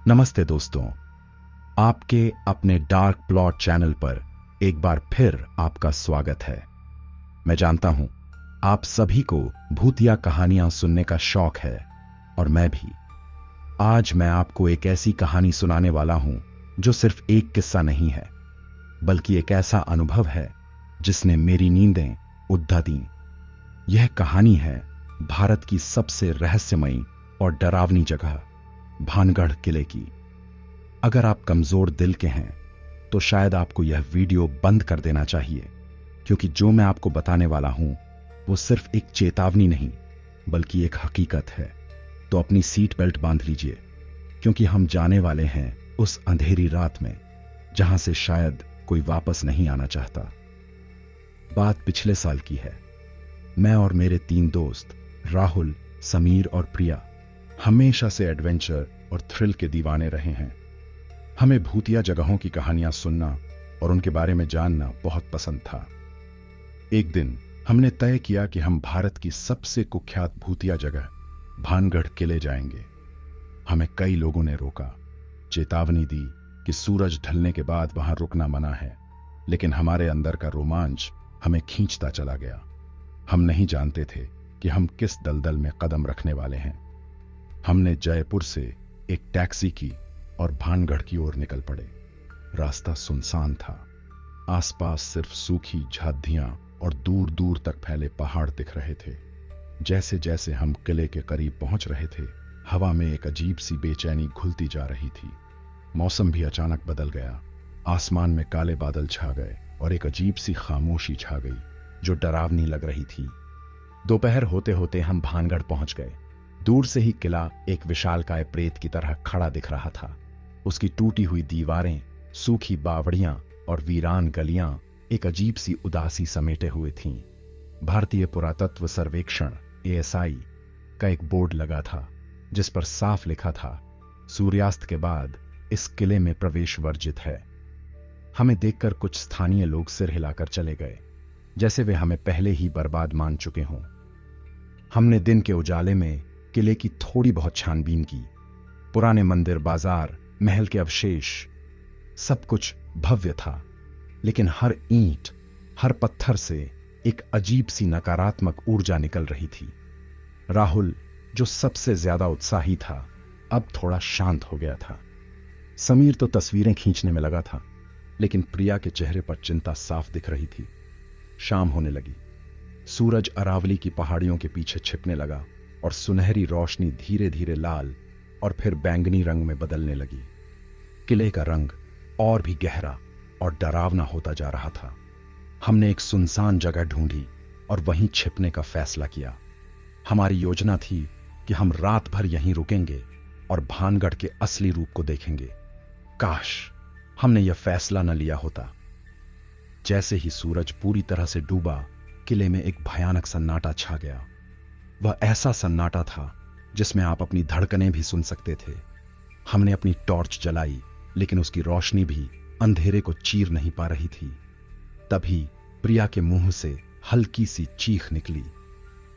नमस्ते दोस्तों, आपके अपने डार्क प्लॉट चैनल पर एक बार फिर आपका स्वागत है। मैं जानता हूं आप सभी को भूतिया कहानियां सुनने का शौक है और मैं भी। आज मैं आपको एक ऐसी कहानी सुनाने वाला हूं जो सिर्फ एक किस्सा नहीं है, बल्कि एक ऐसा अनुभव है जिसने मेरी नींदें उड़ा दी। यह कहानी है भारत की सबसे रहस्यमयी और डरावनी जगह भानगढ़ किले की। अगर आप कमजोर दिल के हैं तो शायद आपको यह वीडियो बंद कर देना चाहिए, क्योंकि जो मैं आपको बताने वाला हूं वो सिर्फ एक चेतावनी नहीं बल्कि एक हकीकत है। तो अपनी सीट बेल्ट बांध लीजिए, क्योंकि हम जाने वाले हैं उस अंधेरी रात में जहां से शायद कोई वापस नहीं आना चाहता। बात पिछले साल की है। मैं और मेरे 3 दोस्त राहुल, समीर और प्रिया हमेशा से एडवेंचर और थ्रिल के दीवाने रहे हैं। हमें भूतिया जगहों की कहानियां सुनना और उनके बारे में जानना बहुत पसंद था। एक दिन हमने तय किया कि हम भारत की सबसे कुख्यात भूतिया जगह भानगढ़ किले जाएंगे। हमें कई लोगों ने रोका, चेतावनी दी कि सूरज ढलने के बाद वहां रुकना मना है, लेकिन हमारे अंदर का रोमांच हमें खींचता चला गया। हम नहीं जानते थे कि हम किस दलदल में कदम रखने वाले हैं। हमने जयपुर से एक टैक्सी की और भानगढ़ की ओर निकल पड़े। रास्ता सुनसान था। आसपास सिर्फ सूखी झाड़ियां और दूर दूर तक फैले पहाड़ दिख रहे थे। जैसे जैसे हम किले के करीब पहुंच रहे थे, हवा में एक अजीब सी बेचैनी घुलती जा रही थी। मौसम भी अचानक बदल गया। आसमान में काले बादल छा गए और एक अजीब सी खामोशी छा गई जो डरावनी लग रही थी। दोपहर होते होते हम भानगढ़ पहुंच गए। दूर से ही किला एक विशालकाय प्रेत की तरह खड़ा दिख रहा था। उसकी टूटी हुई दीवारें, सूखी बावड़ियां और वीरान गलियां एक अजीब सी उदासी समेटे हुए थीं। भारतीय पुरातत्व सर्वेक्षण ASI का एक बोर्ड लगा था जिस पर साफ लिखा था, सूर्यास्त के बाद इस किले में प्रवेश वर्जित है। हमें देखकर कुछ स्थानीय लोग सिर हिलाकर चले गए, जैसे वे हमें पहले ही बर्बाद मान चुके हों। हमने दिन के उजाले में किले की थोड़ी बहुत छानबीन की। पुराने मंदिर, बाजार, महल के अवशेष, सब कुछ भव्य था, लेकिन हर ईंट, हर पत्थर से एक अजीब सी नकारात्मक ऊर्जा निकल रही थी। राहुल, जो सबसे ज्यादा उत्साही था, अब थोड़ा शांत हो गया था। समीर तो तस्वीरें खींचने में लगा था, लेकिन प्रिया के चेहरे पर चिंता साफ दिख रही थी। शाम होने लगी। सूरज अरावली की पहाड़ियों के पीछे छिपने लगा और सुनहरी रोशनी धीरे धीरे लाल और फिर बैंगनी रंग में बदलने लगी। किले का रंग और भी गहरा और डरावना होता जा रहा था। हमने एक सुनसान जगह ढूंढी और वहीं छिपने का फैसला किया। हमारी योजना थी कि हम रात भर यहीं रुकेंगे और भानगढ़ के असली रूप को देखेंगे। काश हमने यह फैसला न लिया होता। जैसे ही सूरज पूरी तरह से डूबा, किले में एक भयानक सन्नाटा छा गया। वह ऐसा सन्नाटा था जिसमें आप अपनी धड़कनें भी सुन सकते थे। हमने अपनी टॉर्च जलाई, लेकिन उसकी रोशनी भी अंधेरे को चीर नहीं पा रही थी। तभी प्रिया के मुंह से हल्की सी चीख निकली।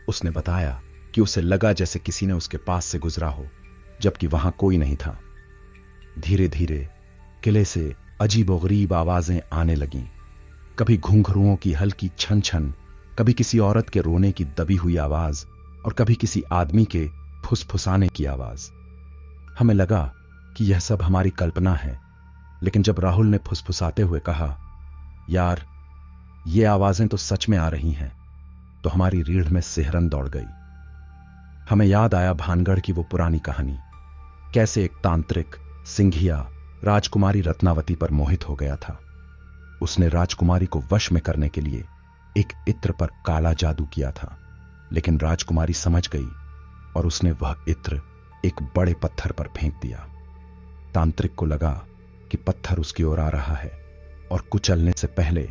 उसने बताया कि उसे लगा जैसे किसी ने उसके पास से गुजरा हो, जबकि वहां कोई नहीं था। धीरे धीरे किले से अजीबोगरीब आवाजें आने लगीं। कभी घुंघरुओं की हल्की छन छन, कभी किसी औरत के रोने की दबी हुई आवाज और कभी किसी आदमी के फुसफुसाने की आवाज। हमें लगा कि यह सब हमारी कल्पना है, लेकिन जब राहुल ने फुसफुसाते हुए कहा, यार ये आवाजें तो सच में आ रही हैं, तो हमारी रीढ़ में सिहरन दौड़ गई। हमें याद आया भानगढ़ की वो पुरानी कहानी, कैसे एक तांत्रिक सिंघिया राजकुमारी रत्नावती पर मोहित हो गया था। उसने राजकुमारी को वश में करने के लिए एक इत्र पर काला जादू किया था, लेकिन राजकुमारी समझ गई और उसने वह इत्र एक बड़े पत्थर पर फेंक दिया। तांत्रिक को लगा कि पत्थर उसकी ओर आ रहा है और कुचलने से पहले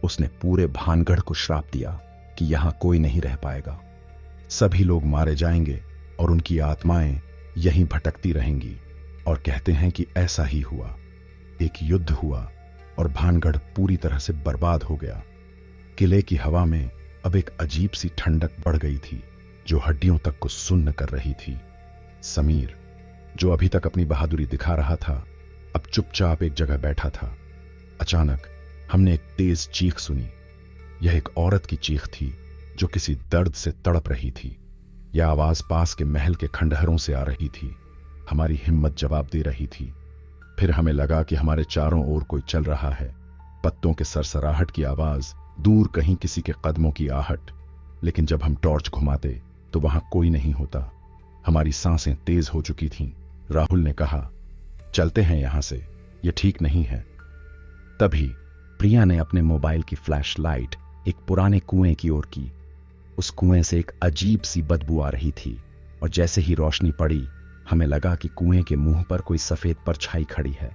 उसने पूरे भानगढ़ को श्राप दिया कि यहां कोई नहीं रह पाएगा। सभी लोग मारे जाएंगे और उनकी आत्माएं यहीं भटकती रहेंगी। और कहते हैं कि ऐसा ही हुआ। एक युद्ध हुआ और भानगढ़ पूरी तरह से बर्बाद हो गया। किले की हवा में अब एक अजीब सी ठंडक बढ़ गई थी जो हड्डियों तक को सुन्न कर रही थी। समीर, जो अभी तक अपनी बहादुरी दिखा रहा था, अब चुपचाप एक जगह बैठा था। अचानक हमने एक तेज चीख सुनी। यह एक औरत की चीख थी जो किसी दर्द से तड़प रही थी। यह आवाज पास के महल के खंडहरों से आ रही थी। हमारी हिम्मत जवाब दे रही थी। फिर हमें लगा कि हमारे चारों ओर कोई चल रहा है। पत्तों के सरसराहट की आवाज, दूर कहीं किसी के कदमों की आहट। लेकिन जब हम टॉर्च घुमाते तो वहां कोई नहीं होता। हमारी सांसें तेज हो चुकी थीं। राहुल ने कहा, चलते हैं यहां से, यह ठीक नहीं है। तभी प्रिया ने अपने मोबाइल की फ्लैशलाइट एक पुराने कुएं की ओर की। उस कुएं से एक अजीब सी बदबू आ रही थी और जैसे ही रोशनी पड़ी, हमें लगा कि कुएं के मुंह पर कोई सफेद परछाई खड़ी है।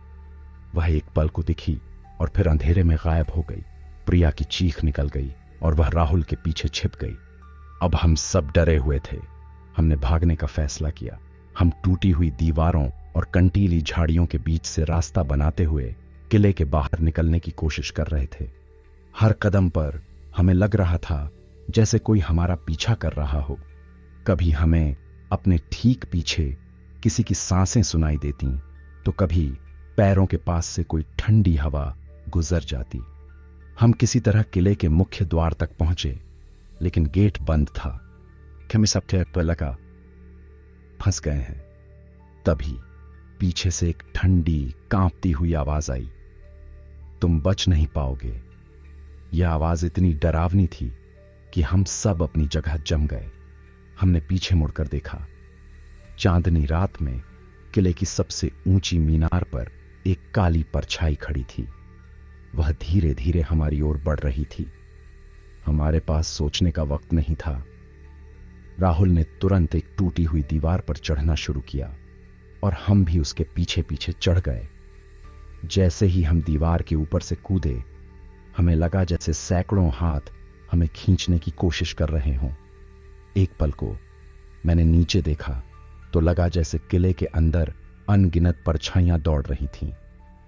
वह एक पल को दिखी और फिर अंधेरे में गायब हो गई। प्रिया की चीख निकल गई और वह राहुल के पीछे छिप गई। अब हम सब डरे हुए थे। हमने भागने का फैसला किया। हम टूटी हुई दीवारों और कंटीली झाड़ियों के बीच से रास्ता बनाते हुए किले के बाहर निकलने की कोशिश कर रहे थे। हर कदम पर हमें लग रहा था जैसे कोई हमारा पीछा कर रहा हो। कभी हमें अपने ठीक पीछे किसी की सांसें सुनाई देती तो कभी पैरों के पास से कोई ठंडी हवा गुजर जाती। हम किसी तरह किले के मुख्य द्वार तक पहुंचे, लेकिन गेट बंद था। हमें सब पर लगा फंस गए हैं। तभी पीछे से एक ठंडी कांपती हुई आवाज आई, तुम बच नहीं पाओगे। यह आवाज इतनी डरावनी थी कि हम सब अपनी जगह जम गए। हमने पीछे मुड़कर देखा। चांदनी रात में किले की सबसे ऊंची मीनार पर एक काली परछाई खड़ी थी। वह धीरे धीरे हमारी ओर बढ़ रही थी। हमारे पास सोचने का वक्त नहीं था। राहुल ने तुरंत एक टूटी हुई दीवार पर चढ़ना शुरू किया और हम भी उसके पीछे पीछे चढ़ गए। जैसे ही हम दीवार के ऊपर से कूदे, हमें लगा जैसे सैकड़ों हाथ हमें खींचने की कोशिश कर रहे हों। एक पल को मैंने नीचे देखा तो लगा जैसे किले के अंदर अनगिनत परछाइयां दौड़ रही थीं,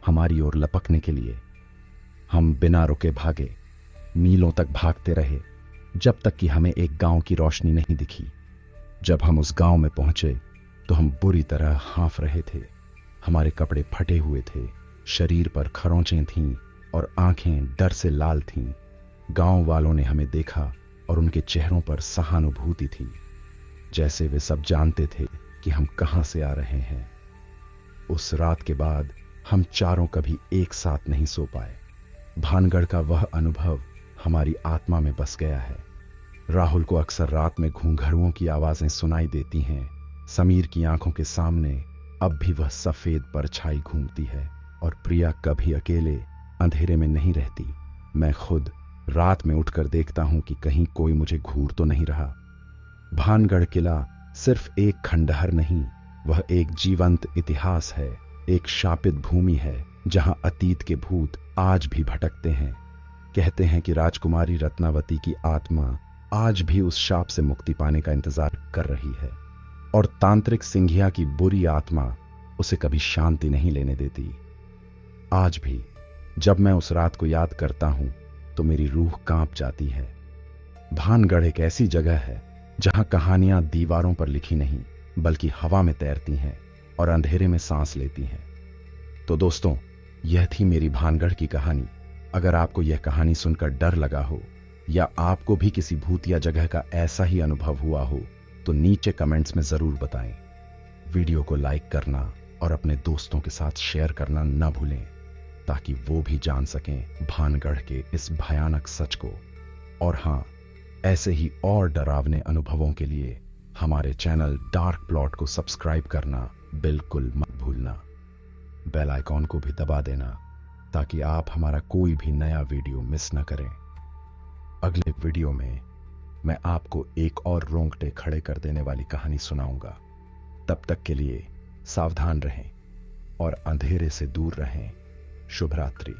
हमारी ओर लपकने के लिए। हम बिना रुके भागे, मीलों तक भागते रहे, जब तक कि हमें एक गांव की रोशनी नहीं दिखी। जब हम उस गांव में पहुंचे तो हम बुरी तरह हांफ रहे थे। हमारे कपड़े फटे हुए थे, शरीर पर खरोंचें थीं और आंखें डर से लाल थीं। गांव वालों ने हमें देखा और उनके चेहरों पर सहानुभूति थी, जैसे वे सब जानते थे कि हम कहां से आ रहे हैं। उस रात के बाद हम चारों कभी एक साथ नहीं सो पाए। भानगढ़ का वह अनुभव हमारी आत्मा में बस गया है। राहुल को अक्सर रात में घूंघरुओं की आवाजें सुनाई देती हैं। समीर की आंखों के सामने अब भी वह सफेद परछाई घूमती है और प्रिया कभी अकेले अंधेरे में नहीं रहती। मैं खुद रात में उठकर देखता हूं कि कहीं कोई मुझे घूर तो नहीं रहा। भानगढ़ किला सिर्फ एक खंडहर नहीं, वह एक जीवंत इतिहास है, एक शापित भूमि है जहां अतीत के भूत आज भी भटकते हैं। कहते हैं कि राजकुमारी रत्नावती की आत्मा आज भी उस शाप से मुक्ति पाने का इंतजार कर रही है और तांत्रिक सिंघिया की बुरी आत्मा उसे कभी शांति नहीं लेने देती। आज भी जब मैं उस रात को याद करता हूं तो मेरी रूह कांप जाती है। भानगढ़ एक ऐसी जगह है जहां कहानियां दीवारों पर लिखी नहीं बल्कि हवा में तैरती हैं और अंधेरे में सांस लेती हैं। तो दोस्तों, यह थी मेरी भानगढ़ की कहानी। अगर आपको यह कहानी सुनकर डर लगा हो या आपको भी किसी भूतिया जगह का ऐसा ही अनुभव हुआ हो तो नीचे कमेंट्स में जरूर बताएं। वीडियो को लाइक करना और अपने दोस्तों के साथ शेयर करना न भूलें ताकि वो भी जान सकें भानगढ़ के इस भयानक सच को। और हाँ, ऐसे ही और डरावने अनुभवों के लिए हमारे चैनल डार्क प्लॉट को सब्सक्राइब करना बिल्कुल मत भूलना। बेल आइकॉन को भी दबा देना ताकि आप हमारा कोई भी नया वीडियो मिस न करें। अगले वीडियो में मैं आपको एक और रोंगटे खड़े कर देने वाली कहानी सुनाऊंगा। तब तक के लिए सावधान रहें और अंधेरे से दूर रहें। शुभ रात्रि।